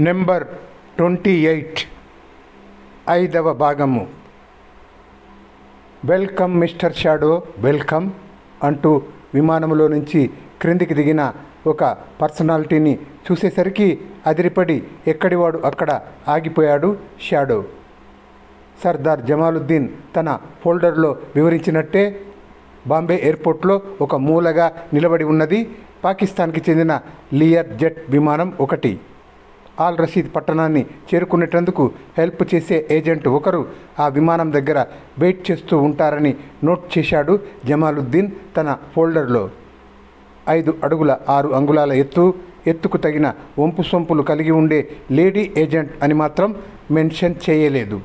Number 28 ఐదవ భాగము. Welcome mister shadow, welcome అంటూ విమానంలో నుంచి క్రిందికి దిగిన ఒక పర్సనాలిటీని చూసేసరికి అదిరిపడి ఎక్కడివాడు అక్కడ ఆగిపోయాడు షాడో. సర్దార్ జమాలుద్దీన్ తన ఫోల్డర్లో వివరించినట్టే బాంబే ఎయిర్పోర్ట్లో ఒక మూలగా నిలబడి ఉన్నది పాకిస్తాన్కి చెందిన లియర్ జెట్ విమానం ఒకటి. ఆల్ రషీద్ పట్టణాన్ని చేరుకునేటందుకు హెల్ప్ చేసే ఏజెంట్ ఒకరు ఆ విమానం దగ్గర వెయిట్ చేస్తూ ఉంటారని నోట్ చేశాడు జమాలుద్దీన్ తన ఫోల్డర్లో. 5 అడుగుల 6 అంగుళాల ఎత్తుకు తగిన వంపు సొంపులు కలిగి ఉండే లేడీ ఏజెంట్ అని మాత్రం మెన్షన్ చేయలేదు.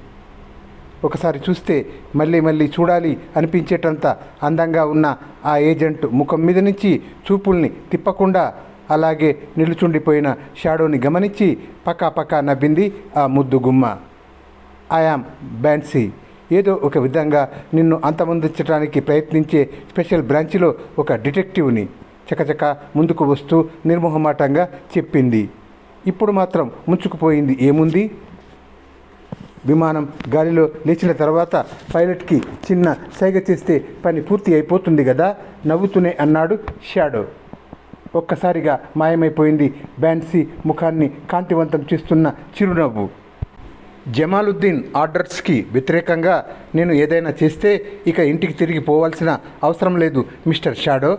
ఒకసారి చూస్తే మళ్ళీ మళ్ళీ చూడాలి అనిపించేటంత అందంగా ఉన్న ఆ ఏజెంట్ ముఖం మీద నుంచి చూపుల్ని తిప్పకుండా అలాగే నిలుచుండిపోయిన షాడోని గమనించి పకాపకా నవ్వింది ఆ ముద్దు గుమ్మ. ఐయామ్ బ్యాన్సీ. ఏదో ఒక విధంగా నిన్ను అంతమొందించడానికి ప్రయత్నించే స్పెషల్ బ్రాంచ్లో ఒక డిటెక్టివ్ని చకచక ముందుకు వస్తూ నిర్మోహమాటంగా చెప్పింది. ఇప్పుడు మాత్రం ముంచుకుపోయింది ఏముంది? విమానం గాలిలో లేచిన తర్వాత పైలట్కి చిన్న సైగ చేస్తే పని పూర్తి అయిపోతుంది కదా, నవ్వుతూనే అన్నాడు షాడో. ఒక్కసారిగా మాయమైపోయింది బ్యాన్సీ ముఖాన్ని కాంతివంతం చేస్తున్న చిరునవ్వు. జమాలుద్దీన్ ఆర్డర్స్కి వ్యతిరేకంగా నేను ఏదైనా చేస్తే ఇక ఇంటికి తిరిగి పోవాల్సిన అవసరం లేదు మిస్టర్ షాడో.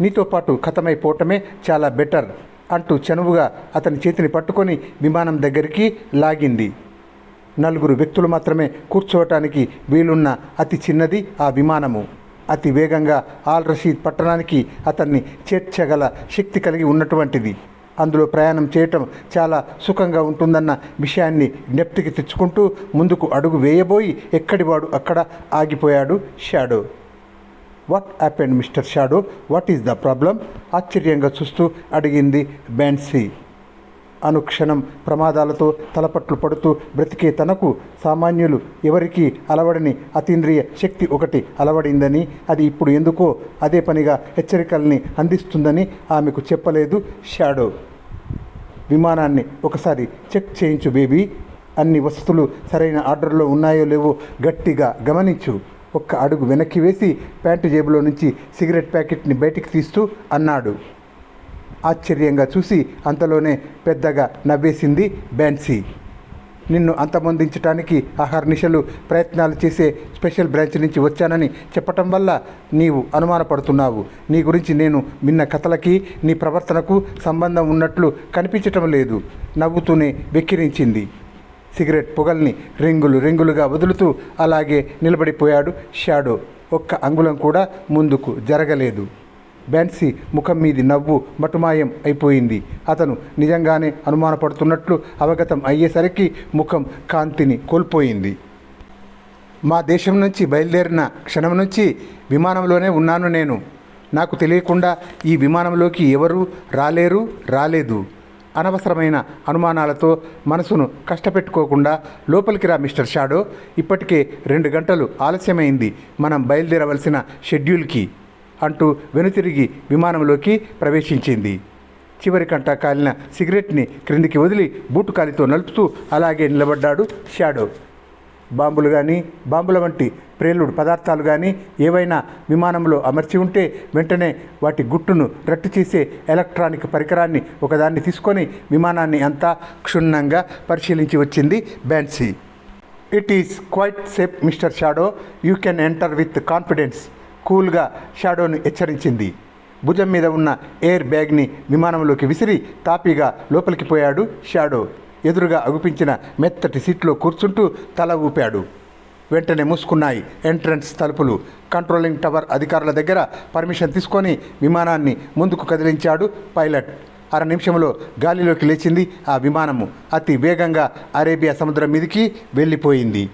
నీతో పాటు ఖతమైపోవటమే చాలా బెటర్ అంటూ చనువుగా అతని చేతిని పట్టుకొని విమానం దగ్గరికి లాగింది. 4 వ్యక్తులు మాత్రమే కూర్చోవటానికి వీలున్న అతి చిన్నది ఆ విమానము. అతి వేగంగా ఆల్ రషీద్ పట్టణానికి అతన్ని చేర్చగల శక్తి కలిగి ఉన్నటువంటిది. అందులో ప్రయాణం చేయటం చాలా సుఖంగా ఉంటుందన్న విషయాన్ని జ్ఞప్తికి తెచ్చుకుంటూ ముందుకు అడుగు వేయబోయి ఎక్కడివాడు అక్కడ ఆగిపోయాడు shadow. What happened mister shadow, what is the problem? ఆశ్చర్యంగా చూస్తూ అడిగింది బ్యాన్సీ. అనుక్షణం ప్రమాదాలతో తలపట్లు పడుతూ బ్రతికే తనకు సామాన్యులు ఎవరికీ అలవడని అతీంద్రియ శక్తి ఒకటి అలవడిందని, అది ఇప్పుడు ఎందుకో అదే పనిగా హెచ్చరికల్ని అందిస్తుందని ఆమెకు చెప్పలేదు షాడో. విమానాన్ని ఒకసారి చెక్ చేయించు బేబీ. అన్ని వసతులు సరైన ఆర్డర్లో ఉన్నాయో లేవో గట్టిగా గమనించు. ఒక్క అడుగు వెనక్కి వేసి ప్యాంటు జేబులో నుంచి సిగరెట్ ప్యాకెట్ని బయటికి తీస్తూ అన్నాడు. ఆశ్చర్యంగా చూసి అంతలోనే పెద్దగా నవ్వేసింది బ్యాన్సీ. నిన్ను అంతమొందించడానికి అహర్నిశలు ప్రయత్నాలు చేసే స్పెషల్ బ్రాంచ్ నుంచి వచ్చానని చెప్పటం వల్ల నీవు అనుమానపడుతున్నావు. నీ గురించి నేను విన్న కథలకి నీ ప్రవర్తనకు సంబంధం ఉన్నట్లు కనిపించటం లేదు నవ్వుతూనే వెక్కిరించింది. సిగరెట్ పొగల్ని రింగులుగా వదులుతూ అలాగే నిలబడిపోయాడు షాడో. ఒక్క అంగుళం కూడా ముందుకు జరగలేదు. బ్యాన్సీ ముఖం మీది నవ్వు మటుమాయం అయిపోయింది. అతను నిజంగానే అనుమానపడుతున్నట్లు అవగతం అయ్యేసరికి ముఖం కాంతిని కోల్పోయింది. మా దేశం నుంచి బయలుదేరిన క్షణం నుంచి విమానంలోనే ఉన్నాను నేను. నాకు తెలియకుండా ఈ విమానంలోకి ఎవరూ రాలేదు. అనవసరమైన అనుమానాలతో మనసును కష్టపెట్టుకోకుండా లోపలికి రా మిస్టర్ షాడో. ఇప్పటికే 2 గంటలు ఆలస్యమైంది మనం బయలుదేరవలసిన షెడ్యూల్కి అంటూ వెనుతిరిగి విమానంలోకి ప్రవేశించింది. చివరి కంట కాలిన సిగరెట్ని క్రిందికి వదిలి బూటు కాలితో నలుపుతూ అలాగే నిలబడ్డాడు షాడో. బాంబుల వంటి ప్రేలుడు పదార్థాలు కానీ ఏవైనా విమానంలో అమర్చి ఉంటే వెంటనే వాటి గుట్టును రట్టు చేసే ఎలక్ట్రానిక్ పరికరాన్ని ఒకదాన్ని తీసుకొని విమానాన్ని అంతా క్షుణ్ణంగా పరిశీలించి వచ్చింది బ్యాన్సీ. It is quite safe mister Shadow, you can enter with confidence కూల్గా షాడోను హెచ్చరించింది. భుజం మీద ఉన్న ఎయిర్ బ్యాగ్ని విమానంలోకి విసిరి తాపీగా లోపలికి పోయాడు షాడో. ఎదురుగా అగుపించిన మెత్తటి సీట్లో కూర్చుంటూ తల ఊపాడు. వెంటనే మూసుకున్నాయి ఎంట్రన్స్ తలుపులు. కంట్రోలింగ్ టవర్ అధికారుల దగ్గర పర్మిషన్ తీసుకొని విమానాన్ని ముందుకు కదిలించాడు పైలట్. 1/2 నిమిషంలో గాలిలోకి లేచింది ఆ విమానము. అతి వేగంగా అరేబియా సముద్రం మీదికి వెళ్ళిపోయింది.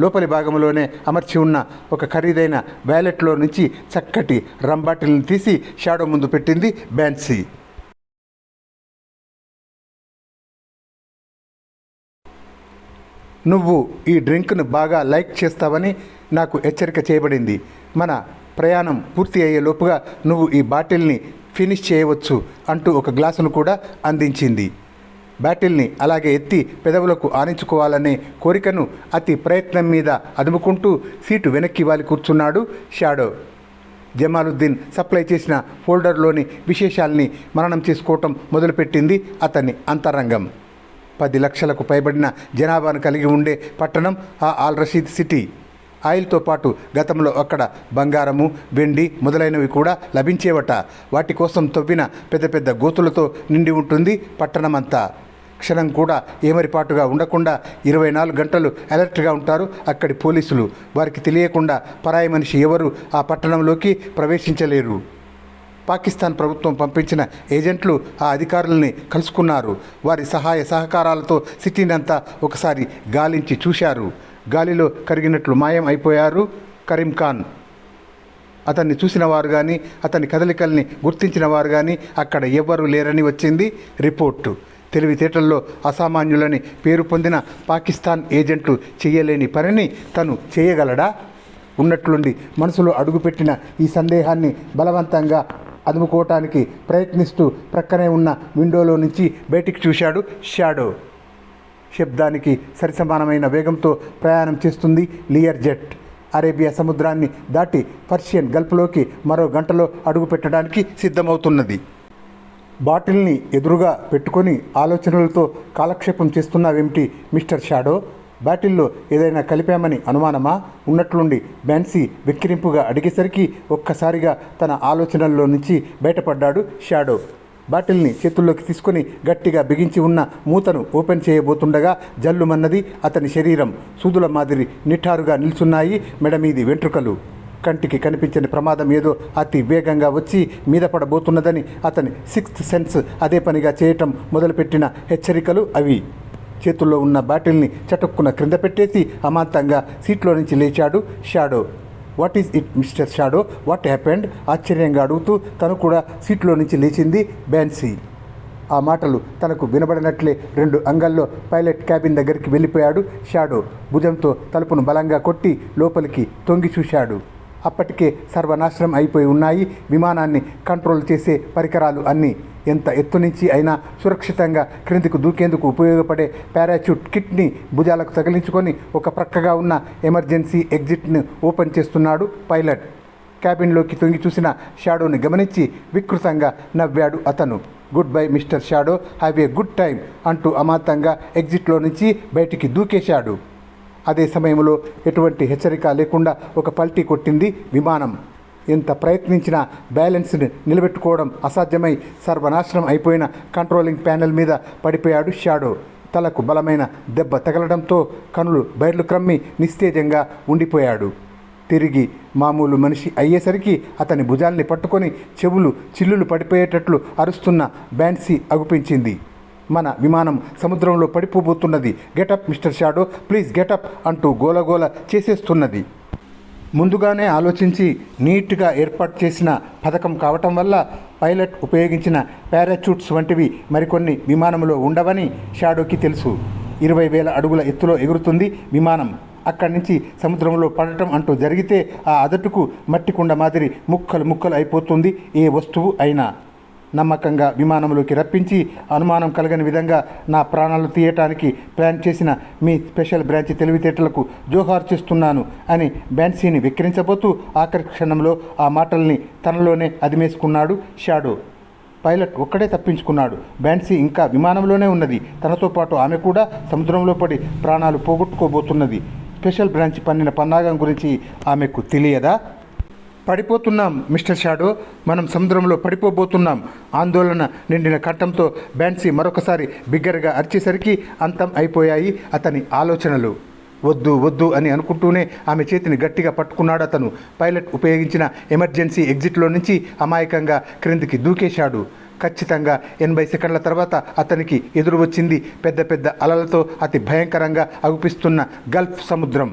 లోపలి భాగంలోనే అమర్చి ఉన్న ఒక ఖరీదైన వ్యాలెట్లో నుంచి చక్కటి రమ్ బాటిల్ని తీసి షాడో ముందు పెట్టింది బ్యాన్సీ. నువ్వు ఈ డ్రింక్ను బాగా లైక్ చేస్తావని నాకు హెచ్చరిక చేయబడింది. మన ప్రయాణం పూర్తి అయ్యే లోపుగా నువ్వు ఈ బాటిల్ని ఫినిష్ చేయవచ్చు అంటూ ఒక గ్లాసును కూడా అందించింది. బ్యాటిల్ని అలాగే ఎత్తి పెదవులకు ఆనించుకోవాలనే కోరికను అతి ప్రయత్నం మీద అదుముకుంటూ సీటు వెనక్కి వాలి కూర్చున్నాడు షాడో. జమాలుద్దీన్ సప్లై చేసిన ఫోల్డర్లోని విశేషాల్ని మననం చేసుకోవటం మొదలుపెట్టింది అతని అంతరంగం. 10 లక్షలకు పైబడిన జనాభాను కలిగి ఉండే పట్టణం ఆ ఆల్ రషీద్ సిటీ. ఆయిల్తో పాటు గతంలో అక్కడ బంగారము, వెండి మొదలైనవి కూడా లభించేవట. వాటి కోసం తవ్విన పెద్ద పెద్ద గోతులతో నిండి ఉంటుంది పట్టణమంతా. క్షణం కూడా ఏమరిపాటుగా ఉండకుండా 24 గంటలు అలర్ట్గా ఉంటారు అక్కడి పోలీసులు. వారికి తెలియకుండా పరాయి మనిషి ఎవరు ఆ పట్టణంలోకి ప్రవేశించలేరు. పాకిస్తాన్ ప్రభుత్వం పంపించిన ఏజెంట్లు ఆ అధికారుల్ని కలుసుకున్నారు. వారి సహాయ సహకారాలతో సిటీనంతా ఒకసారి గాలించి చూశారు. గాలిలో కరిగినట్లు మాయం అయిపోయారు కరీం ఖాన్. అతన్ని చూసిన వారు కానీ అతని కదలికల్ని గుర్తించిన వారు కానీ అక్కడ ఎవ్వరూ లేరని వచ్చింది రిపోర్టు. తెలివితేటల్లో అసామాన్యులని పేరు పొందిన పాకిస్తాన్ ఏజెంట్లు చేయలేని పనిని తను చేయగలడా? ఉన్నట్లుండి మనసులో అడుగుపెట్టిన ఈ సందేహాన్ని బలవంతంగా అదుముకోవటానికి ప్రయత్నిస్తూ ప్రక్కనే ఉన్న విండోలో నుంచి బయటికి చూశాడు షాడో. శబ్దానికి సరిసమానమైన వేగంతో ప్రయాణం చేస్తుంది లియర్ జెట్. అరేబియా సముద్రాన్ని దాటి పర్షియన్ గల్ఫ్లోకి మరో గంటలో అడుగు పెట్టడానికి సిద్ధమవుతున్నది. బాటిల్ని ఎదురుగా పెట్టుకొని ఆలోచనలతో కాలక్షేపం చేస్తున్నావేమిటి మిస్టర్ షాడో? బాటిల్లో ఏదైనా కలిపామని అనుమానమా? ఉన్నట్లుండి బ్యాన్సీ వెక్కిరింపుగా అడిగేసరికి ఒక్కసారిగా తన ఆలోచనల్లో నుంచి బయటపడ్డాడు షాడో. బాటిల్ని చేతుల్లోకి తీసుకొని గట్టిగా బిగించి ఉన్న మూతను ఓపెన్ చేయబోతుండగా జల్లుమన్నది అతని శరీరం. సూదుల మాదిరి నిఠారుగా నిల్చున్నాయి మెడమీది వెంట్రుకలు. కంటికి కనిపించని ప్రమాదం ఏదో అతి వేగంగా వచ్చి మీద పడబోతున్నదని అతని సిక్స్త్ సెన్స్ అదే పనిగా చేయటం మొదలుపెట్టిన హెచ్చరికలు అవి. చేతుల్లో ఉన్న బాటిల్ని చటుక్కున క్రింద పెట్టేసి అమాంతంగా సీట్లో నుంచి లేచాడు shadow. What is it mister shadow, what happened? ఆశ్చర్యంగా అడుగుతూ తను కూడా సీట్లో నుంచి లేచింది బ్యాన్సీ. ఆ మాటలు తనకు వినబడినట్లే 2 అంగాల్లో పైలట్ క్యాబిన్ దగ్గరికి వెళ్ళిపోయాడు షాడో. భుజంతో తలుపును బలంగా కొట్టి లోపలికి తొంగి చూశాడు. అప్పటికే సర్వనాశనం అయిపోయి ఉన్నాయి విమానాన్ని కంట్రోల్ చేసే పరికరాలు అన్నీ. ఎంత ఎత్తు నుంచి అయినా సురక్షితంగా క్రిందికి దూకేందుకు ఉపయోగపడే పారాచూట్ కిట్ని భుజాలకు తగిలించుకొని ఒక ప్రక్కగా ఉన్న ఎమర్జెన్సీ ఎగ్జిట్ని ఓపెన్ చేస్తున్నాడు పైలట్. క్యాబిన్లోకి తొంగి చూసిన షాడోని గమనించి వికృతంగా నవ్వాడు అతను. Good bye mister shadow, have a good time అంటూ అమాంతంగా ఎగ్జిట్లో నుంచి బయటికి దూకేశాడు. అదే సమయంలో ఎటువంటి హెచ్చరిక లేకుండా ఒక పల్టీ కొట్టింది విమానం. ఎంత ప్రయత్నించినా బ్యాలెన్స్ని నిలబెట్టుకోవడం అసాధ్యమై సర్వనాశనం అయిపోయిన కంట్రోలింగ్ ప్యానెల్ మీద పడిపోయాడు షాడో. తలకు బలమైన దెబ్బ తగలడంతో కనులు బయర్లు క్రమ్మి నిస్తేజంగా ఉండిపోయాడు. తిరిగి మామూలు మనిషి అయ్యేసరికి అతని భుజాల్ని పట్టుకొని చెవులు చిల్లులు పడిపోయేటట్లు అరుస్తున్న బ్యాన్సీ అగుపించింది. మన విమానం సముద్రంలో పడిపోబోతున్నది. Get up mister Shadow, please get up అంటూ గోలగోల చేసేస్తున్నది. ముందుగానే ఆలోచించి నీట్గా ఏర్పాటు చేసిన పథకం కావటం వల్ల పైలట్ ఉపయోగించిన పారాచూట్స్ వంటివి మరికొన్ని విమానంలో ఉండవని షాడోకి తెలుసు. 20,000 అడుగుల ఎత్తులో ఎగురుతుంది విమానం. అక్కడి నుంచి సముద్రంలో పడటం అంటూ జరిగితే ఆ అదటుకు మట్టికుండ మాదిరి ముక్కలు ముక్కలు అయిపోతుంది ఏ వస్తువు అయినా. నమ్మకంగా విమానంలోకి రప్పించి అనుమానం కలగని విధంగా నా ప్రాణాలు తీయటానికి ప్లాన్ చేసిన మీ స్పెషల్ బ్రాంచ్ తెలివితేటలకు జోహార్ చేస్తున్నాను అని బ్యాన్సీని వెక్కిరించబోతూ ఆఖరి క్షణంలో ఆ మాటల్ని తనలోనే అదిమేసుకున్నాడు షాడో. పైలట్ ఒక్కడే తప్పించుకున్నాడు. బ్యాన్సీ ఇంకా విమానంలోనే ఉన్నది. తనతో పాటు ఆమె కూడా సముద్రంలో పడి ప్రాణాలు పోగొట్టుకోబోతున్నది. స్పెషల్ బ్రాంచ్ పన్నిన పన్నాగం గురించి ఆమెకు తెలియదా? పడిపోతున్నాం మిస్టర్ షాడో, మనం సముద్రంలో పడిపోబోతున్నాం. ఆందోళన నిండిన కంఠంతో బ్యాన్సీ మరొకసారి బిగ్గరగా అరిచేసరికి అంతం అయిపోయాయి అతని ఆలోచనలు. వద్దు వద్దు అని అనుకుంటూనే ఆమె చేతిని గట్టిగా పట్టుకున్నాడు అతను. పైలట్ ఉపయోగించిన ఎమర్జెన్సీ ఎగ్జిట్లో నుంచి అమాయకంగా క్రిందికి దూకేశాడు. ఖచ్చితంగా 80 సెకండ్ల తర్వాత అతనికి ఎదురు వచ్చింది పెద్ద పెద్ద అలలతో అతి భయంకరంగా అగుపిస్తున్న గల్ఫ్ సముద్రం.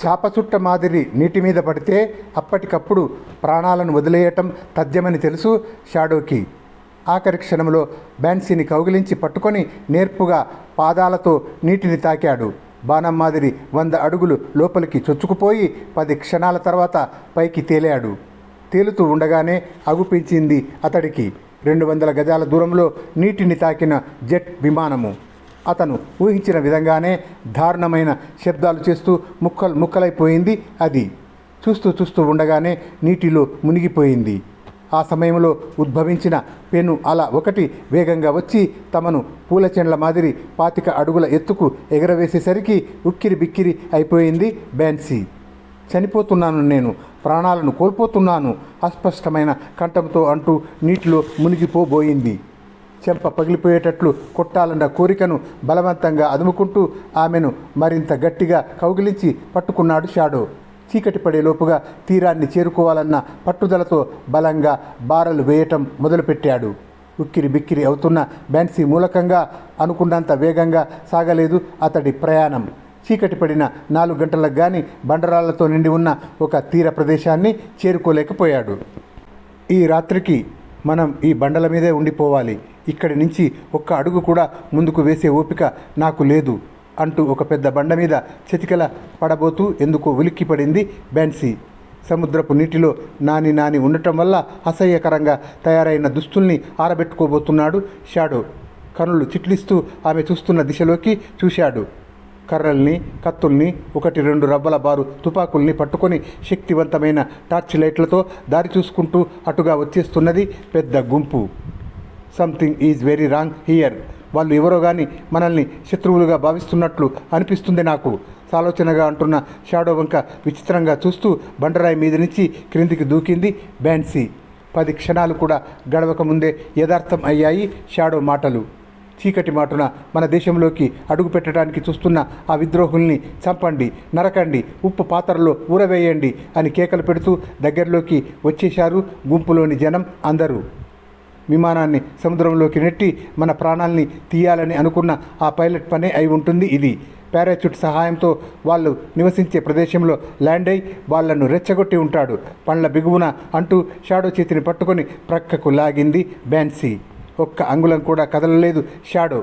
చాపచుట్ట మాదిరి నీటి మీద పడితే అప్పటికప్పుడు ప్రాణాలను వదిలేయటం తథ్యమని తెలుసు షాడోకి. ఆఖరి క్షణంలో బ్యాన్సీని కౌగిలించి పట్టుకొని నేర్పుగా పాదాలతో నీటిని తాకాడు. బాణం మాదిరి 100 అడుగులు లోపలికి చొచ్చుకుపోయి 10 క్షణాల తర్వాత పైకి తేలాడు. తేలుతూ ఉండగానే అగుపించింది అతడికి 200 గజాల దూరంలో నీటిని తాకిన జెట్ విమానము. అతను ఊహించిన విధంగానే దారుణమైన శబ్దాలు చేస్తూ ముక్కలైపోయింది అది. చూస్తూ ఉండగానే నీటిలో మునిగిపోయింది. ఆ సమయంలో ఉద్భవించిన పెను అల ఒకటి వేగంగా వచ్చి తమను పూల చెండ్ల మాదిరి 25 అడుగుల ఎత్తుకు ఎగరవేసేసరికి ఉక్కిరి బిక్కిరి అయిపోయింది బెన్సీ. చనిపోతున్నాను, నేను ప్రాణాలను కోల్పోతున్నాను అస్పష్టమైన కంఠంతో అంటూ నీటిలో మునిగిపోబోయింది. చెంప పగిలిపోయేటట్లు కొట్టాలన్న కోరికను బలవంతంగా అదుముకుంటూ ఆమెను మరింత గట్టిగా కౌగిలించి పట్టుకున్నాడు షాడో. చీకటి పడేలోపుగా తీరాన్ని చేరుకోవాలన్న పట్టుదలతో బలంగా బారలు వేయటం మొదలుపెట్టాడు. ఉక్కిరి బిక్కిరి అవుతున్న బెన్సీ మూలకంగా అనుకున్నంత వేగంగా సాగలేదు అతడి ప్రయాణం. చీకటి పడిన 4 గంటలకు గాని బండరాళ్లతో నిండి ఉన్న ఒక తీర ప్రదేశాన్ని చేరుకోలేకపోయాడు. ఈ రాత్రికి మనం ఈ బండల మీదే ఉండిపోవాలి, ఇక్కడి నుంచి ఒక్క అడుగు కూడా ముందుకు వేసే ఓపిక నాకు లేదు అంటూ ఒక పెద్ద బండ మీద చతికిల పడబోతూ ఎందుకో ఉలిక్కిపడింది బెన్సీ. సముద్రపు నీటిలో నాని ఉండటం వల్ల అసహ్యకరంగా తయారైన దుస్తుల్ని ఆరబెట్టుకోబోతున్నాడు షాడో. కనులు చిట్లిస్తూ ఆమె చూస్తున్న దిశలోకి చూశాడు. కర్రల్ని, కత్తుల్ని, 1-2 రవ్వల బారు తుపాకుల్ని పట్టుకొని శక్తివంతమైన టార్చ్ లైట్లతో దారి చూసుకుంటూ అటుగా వచ్చేస్తున్నది పెద్ద గుంపు. Something is very wrong here. వాళ్ళు ఎవరో కానీ మనల్ని శత్రువులుగా భావిస్తున్నట్లు అనిపిస్తుంది నాకు సాలోచనగా అంటున్న షాడో వంక విచిత్రంగా చూస్తూ బండరాయి మీద నుంచి క్రిందికి దూకింది బెన్సీ. 10 క్షణాలు కూడా గడవక ముందే యథార్థం అయ్యాయి షాడో మాటలు. చీకటి మాటున మన దేశంలోకి అడుగు పెట్టడానికి చూస్తున్న ఆ విద్రోహుల్ని చంపండి, నరకండి, ఉప్పు పాత్రలో ఊరవేయండి అని కేకలు పెడుతూ దగ్గరలోకి వచ్చేశారు గుంపులోని జనం అందరూ. విమానాన్ని సముద్రంలోకి నెట్టి మన ప్రాణాల్ని తీయాలని అనుకున్న ఆ పైలట్ పనే అయి ఉంటుంది ఇది. పారాచూట్ సహాయంతో వాళ్ళు నివసించే ప్రదేశంలో ల్యాండ్ అయి వాళ్లను రెచ్చగొట్టి ఉంటాడు పండ్ల బిగువున అంటూ షాడో చేతిని పట్టుకొని ప్రక్కకు లాగింది బెన్సీ. ఒక్క అంగుళం కూడా కదలలేదు షాడో.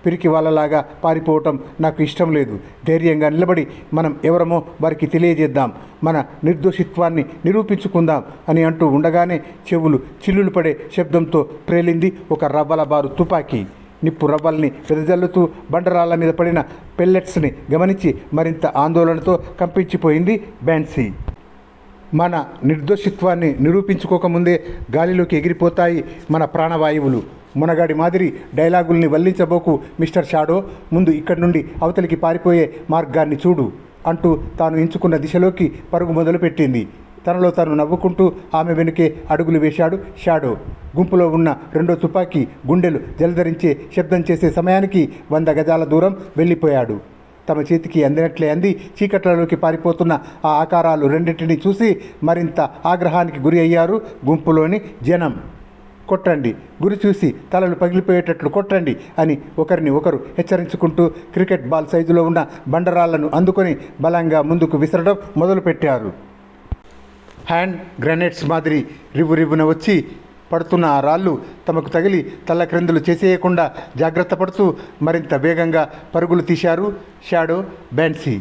పిరికి వాళ్ళలాగా పారిపోవటం నాకు ఇష్టం లేదు. ధైర్యంగా నిలబడి మనం ఎవరమో వారికి తెలియజేద్దాం, మన నిర్దోషిత్వాన్ని నిరూపించుకుందాం అని అంటూ ఉండగానే చెవులు చిల్లులు పడే శబ్దంతో ప్రేలింది ఒక రవ్వల బారు తుపాకీ. నిప్పు రవ్వల్ని వెదజల్లుతూ బండరాళ్ల మీద పడిన పెల్లెట్స్ని గమనించి మరింత ఆందోళనతో కంపించిపోయింది బెన్సీ. మన నిర్దోషిత్వాన్ని నిరూపించుకోకముందే గాలిలోకి ఎగిరిపోతాయి మన ప్రాణవాయువులు. మునగాడి మాదిరి డైలాగుల్ని వల్లించబోకు మిస్టర్ షాడో. ముందు ఇక్కడి నుండి అవతలికి పారిపోయే మార్గాన్ని చూడు అంటూ తాను ఎంచుకున్న దిశలోకి పరుగు మొదలుపెట్టింది. తనలో తాను నవ్వుకుంటూ ఆమె వెనుకే అడుగులు వేశాడు షాడో. గుంపులో ఉన్న రెండో తుపాకీ గుండెలు జలధరించే శబ్దం చేసే సమయానికి 100 గజాల దూరం వెళ్ళిపోయాడు. తమ చేతికి అందినట్లే అంది చీకట్లలోకి పారిపోతున్న ఆ ఆకారాలు రెండింటినీ చూసి మరింత ఆగ్రహానికి గురి అయ్యారు గుంపులోని జనం. కొట్టండి, గురి చూసి తలలు పగిలిపోయేటట్లు కొట్టండి అని ఒకరిని ఒకరు హెచ్చరించుకుంటూ క్రికెట్ బాల్ సైజులో ఉన్న బండరాళ్లను అందుకొని బలంగా ముందుకు విసరడం మొదలుపెట్టారు. హ్యాండ్ గ్రెనేడ్స్ మాదిరి రివ్వున వచ్చి పడుతున్న ఆ రాళ్ళు తమకు తగిలి తల్లక్రిందులు చేసేయకుండా జాగ్రత్త పడుతూ మరింత వేగంగా పరుగులు తీశారు షాడో, బెన్సీ.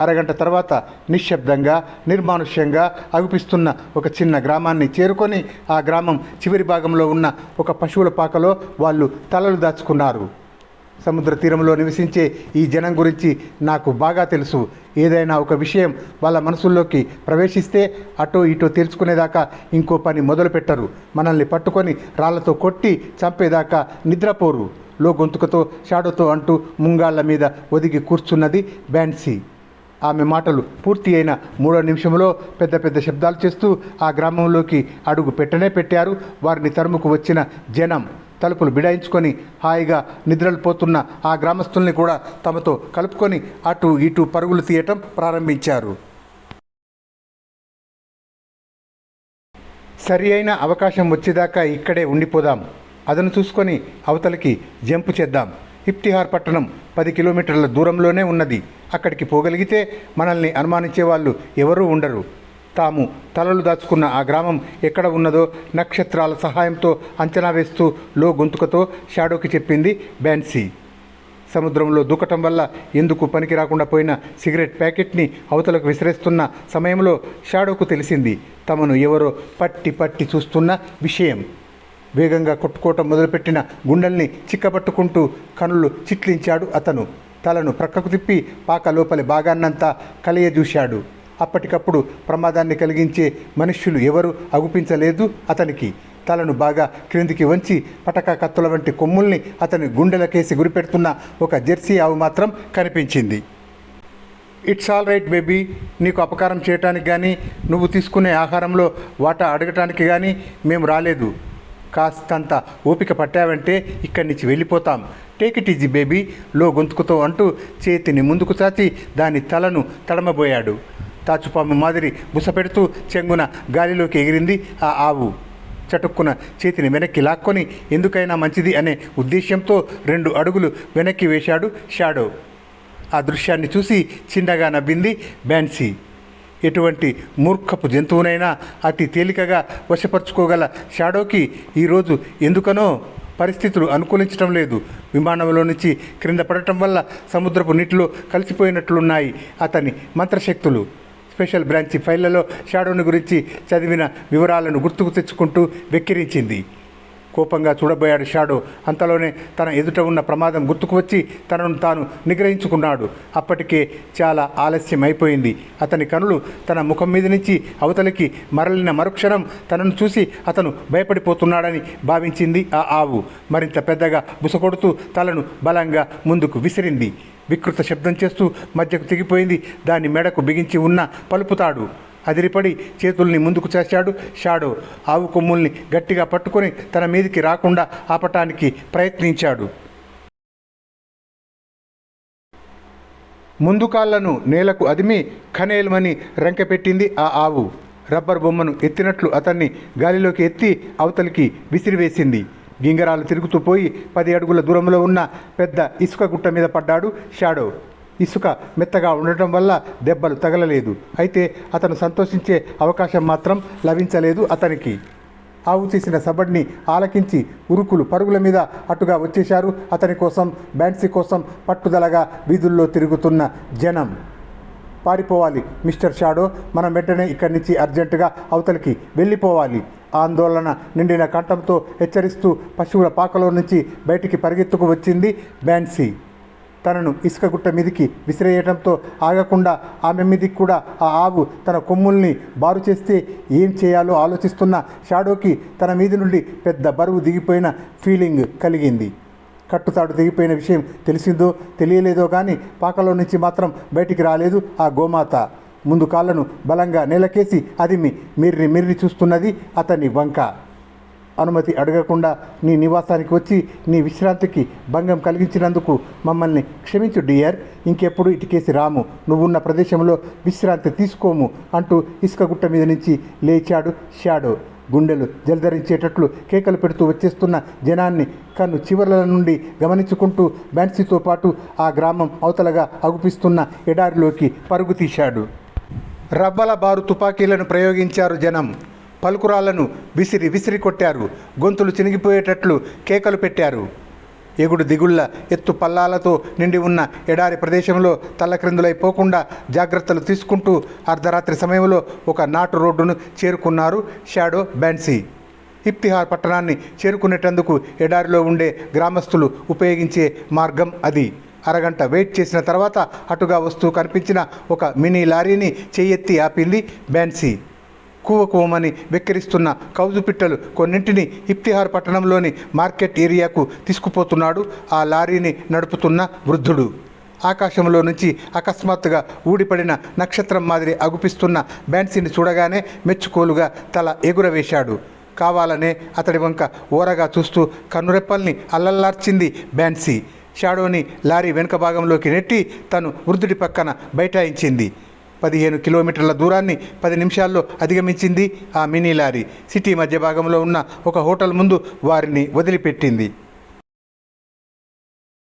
అరగంట తర్వాత నిశ్శబ్దంగా నిర్మానుష్యంగా అగుపిస్తున్న ఒక చిన్న గ్రామాన్ని చేరుకొని ఆ గ్రామం చివరి భాగంలో ఉన్న ఒక పశువుల పాకలో వాళ్ళు తలలు దాచుకున్నారు. సముద్ర తీరంలో నివసించే ఈ జనం గురించి నాకు బాగా తెలుసు. ఏదైనా ఒక విషయం వాళ్ళ మనసుల్లోకి ప్రవేశిస్తే అటో ఇటో తేల్చుకునేదాకా ఇంకో పని మొదలు పెట్టరు. మనల్ని పట్టుకొని రాళ్లతో కొట్టి చంపేదాకా నిద్రపోరు. లో గొంతుకతో షాడోతో అంటూ ముంగాళ్ల మీద ఒదిగి కూర్చున్నది బెన్సీ. ఆమె మాటలు పూర్తి అయిన 3వ నిమిషంలో పెద్ద పెద్ద శబ్దాలు చేస్తూ ఆ గ్రామంలోకి అడుగు పెట్టారు. వారిని తరుముకు వచ్చిన జనం తలుపులు బిడాయించుకొని హాయిగా నిద్రలు పోతున్న ఆ గ్రామస్తుల్ని కూడా తమతో కలుపుకొని అటు ఇటు పరుగులు తీయటం ప్రారంభించారు. సరి అయిన అవకాశం వచ్చేదాకా ఇక్కడే ఉండిపోదాం, అదను చూసుకొని అవతలికి జంపు చేద్దాం. ఇఫ్తిహార్ పట్టణం 10 కిలోమీటర్ల దూరంలోనే ఉన్నది. అక్కడికి పోగలిగితే మనల్ని అనుమానించే వాళ్ళు ఎవరూ ఉండరు. తాము తలలు దాచుకున్న ఆ గ్రామం ఎక్కడ ఉన్నదో నక్షత్రాల సహాయంతో అంచనా వేస్తూ లో గొంతుకతో షాడోకి చెప్పింది బెన్సీ. సముద్రంలో దూకటం వల్ల ఎందుకు పనికి రాకుండా పోయిన సిగరెట్ ప్యాకెట్ని అవతలకు విసిరేస్తున్న సమయంలో షాడోకు తెలిసింది తమను ఎవరో పట్టి పట్టి చూస్తున్న విషయం. వేగంగా కొట్టుకోవటం మొదలుపెట్టిన గుండెల్ని చిక్కపట్టుకుంటూ కనులు చిట్లించాడు అతను. తలను ప్రక్కకు తిప్పి పాక లోపలి భాగాన్నంతా కలియజూశాడు. అప్పటికప్పుడు ప్రమాదాన్ని కలిగించే మనుష్యులు ఎవరూ అగుపించలేదు అతనికి. తలను బాగా క్రిందికి వంచి పటకా కత్తుల వంటి కొమ్ముల్ని అతని గుండెలకేసి గురిపెడుతున్న ఒక జెర్సీ ఆవు మాత్రం కనిపించింది. ఇట్స్ ఆల్ రైట్ బేబీ, నీకు అపకారం చేయటానికి కానీ నువ్వు తీసుకునే ఆహారంలో వాటా అడగటానికి కానీ మేము రాలేదు. కాస్తంత ఓపిక పట్టావంటే ఇక్కడి నుంచి వెళ్ళిపోతాం. టేక్ ఇట్ ఈజీ బేబీ లో గొంతుకుతో అంటూ చేతిని ముందుకు చాచి దాని తలను తడమబోయాడు. తాచుపాము మాదిరి బుసపెడుతూ చెంగున గాలిలోకి ఎగిరింది ఆ ఆవు. చటుక్కున చేతిని వెనక్కి లాక్కొని ఎందుకైనా మంచిది అనే ఉద్దేశ్యంతో 2 అడుగులు వెనక్కి వేశాడు షాడో. ఆ దృశ్యాన్ని చూసి చిన్నగా నవ్వింది బ్యాన్సీ. ఎటువంటి మూర్ఖపు జంతువునైనా అతి తేలికగా వశపరుచుకోగల షాడోకి ఈరోజు ఎందుకనో పరిస్థితులు అనుకూలించడం లేదు. విమానంలో నుంచి క్రింద పడటం వల్ల సముద్రపు నీటిలో కలిసిపోయినట్లున్నాయి అతని మంత్రశక్తులు. స్పెషల్ బ్రాంచి ఫైళ్లలో షాడోని గురించి చదివిన వివరాలను గుర్తుకు తెచ్చుకుంటూ వెక్కిరించింది. కోపంగా చూడబోయాడు షాడో. అంతలోనే తన ఎదుట ఉన్న ప్రమాదం గుర్తుకు వచ్చి తనను తాను నిగ్రహించుకున్నాడు. అప్పటికే చాలా ఆలస్యం అయిపోయింది. అతని కనులు తన ముఖం మీద నుంచి అవతలికి మరలిన మరుక్షణం తనను చూసి అతను భయపడిపోతున్నాడని భావించింది ఆ ఆవు. మరింత పెద్దగా బుసకొడుతూ తలను బలంగా ముందుకు విసిరింది. వికృత శబ్దం చేస్తూ మధ్యకు తెగిపోయింది దాని మెడకు బిగించి ఉన్న పలుపుతాడు. అదిరిపడి చేతుల్ని ముందుకు చేశాడు షాడో. ఆవు కొమ్ముల్ని గట్టిగా పట్టుకొని తన మీదికి రాకుండా ఆపటానికి ప్రయత్నించాడు. ముందు కాళ్లను నేలకు అదిమి ఖనేల్మని రంకెపెట్టింది ఆ ఆవు. రబ్బర్ బొమ్మను ఎత్తినట్లు అతన్ని గాలిలోకి ఎత్తి అవతలికి విసిరివేసింది. గింగరాలు తిరుగుతూ పోయి 10 అడుగుల దూరంలో ఉన్న పెద్ద ఇసుక గుట్ట మీద పడ్డాడు షాడో. ఇసుక మెత్తగా ఉండటం వల్ల దెబ్బలు తగలలేదు. అయితే అతను సంతోషించే అవకాశం మాత్రం లభించలేదు అతనికి. ఆవు చేసిన సబడ్ని ఆలకించి ఉరుకులు పరుగుల మీద అటుగా వచ్చేశారు అతని కోసం, బ్యాన్సీ కోసం పట్టుదలగా వీధుల్లో తిరుగుతున్న జనం. పారిపోవాలి మిస్టర్ షాడో, మనం వెంటనే ఇక్కడి నుంచి అర్జెంటుగా అవతలికి వెళ్ళిపోవాలి. ఆందోళన నిండిన కంఠంతో హెచ్చరిస్తూ పశువుల పాకలో నుంచి బయటికి పరిగెత్తుకు వచ్చింది బ్యాన్సీ. తనను ఇసుక గుట్ట మీదికి విసిరేయడంతో ఆగకుండా ఆమె మీదికి కూడా ఆ ఆవు తన కొమ్ముల్ని బారు చేస్తే ఏం చేయాలో ఆలోచిస్తున్న షాడోకి తన మీది నుండి పెద్ద బరువు దిగిపోయిన ఫీలింగ్ కలిగింది. కట్టుతాడు దిగిపోయిన విషయం తెలిసిందో తెలియలేదో కానీ పాకలో నుంచి మాత్రం బయటికి రాలేదు ఆ గోమాత. ముందు కాళ్ళను బలంగా నేలకేసి అదిమి మిర్రి చూస్తున్నది అతని వంక. అనుమతి అడగకుండా నీ నివాసానికి వచ్చి నీ విశ్రాంతికి భంగం కలిగించినందుకు మమ్మల్ని క్షమించు డియర్. ఇంకెప్పుడు ఇటుకేసి రాము. నువ్వున్న ప్రదేశంలో విశ్రాంతి తీసుకోము అంటూ ఇసుక గుట్ట మీద నుంచి లేచాడు షాడో. గుండెలు జలధరించేటట్లు కేకలు పెడుతూ వచ్చేస్తున్న జనాన్ని కన్ను చివర్ల నుండి గమనించుకుంటూ బ్యాన్సీతో పాటు ఆ గ్రామం అవతలగా అగుపిస్తున్న ఎడారిలోకి పరుగు తీశాడు. రబ్బల బారు తుపాకీలను ప్రయోగించారు జనం. పలుకురాళ్లను విసిరి కొట్టారు. గొంతులు చినిగిపోయేటట్లు కేకలు పెట్టారు. ఎగుడు దిగుళ్ల ఎత్తు పల్లాలతో నిండి ఉన్న ఎడారి ప్రదేశంలో తల్లక్రిందులైపోకుండా జాగ్రత్తలు తీసుకుంటూ అర్ధరాత్రి సమయంలో ఒక నాటు రోడ్డును చేరుకున్నారు షాడో, బ్యాన్సీ. ఇఫ్తిహార్ పట్టణాన్ని చేరుకునేటందుకు ఎడారిలో ఉండే గ్రామస్తులు ఉపయోగించే మార్గం అది. అరగంట వెయిట్ చేసిన తర్వాత అటుగా వస్తూ కనిపించిన ఒక మినీ లారీని చెయ్యెత్తి ఆపింది బ్యాన్సీ. కూవమని వెక్కిరిస్తున్న కౌజు పిట్టలు కొన్నింటిని ఇఫ్తిహార్ పట్టణంలోని మార్కెట్ ఏరియాకు తీసుకుపోతున్నాడు ఆ లారీని నడుపుతున్న వృద్ధుడు. ఆకాశంలో నుంచి అకస్మాత్తుగా ఊడిపడిన నక్షత్రం మాదిరి అగుపిస్తున్న బ్యాన్సీని చూడగానే మెచ్చుకోలుగా తల ఎగురవేశాడు. కావాలనే అతడి వంక ఓరగా చూస్తూ కన్నురెప్పల్ని అల్లల్లార్చింది బ్యాన్సీ. షాడోని లారీ వెనుక భాగంలోకి నెట్టి తను వృద్ధుడి పక్కన బైఠాయించింది. 15 కిలోమీటర్ల దూరాన్ని 10 నిమిషాల్లో అధిగమించింది ఆ మినీ లారీ. సిటీ మధ్య భాగంలో ఉన్న ఒక హోటల్ ముందు వారిని వదిలిపెట్టింది.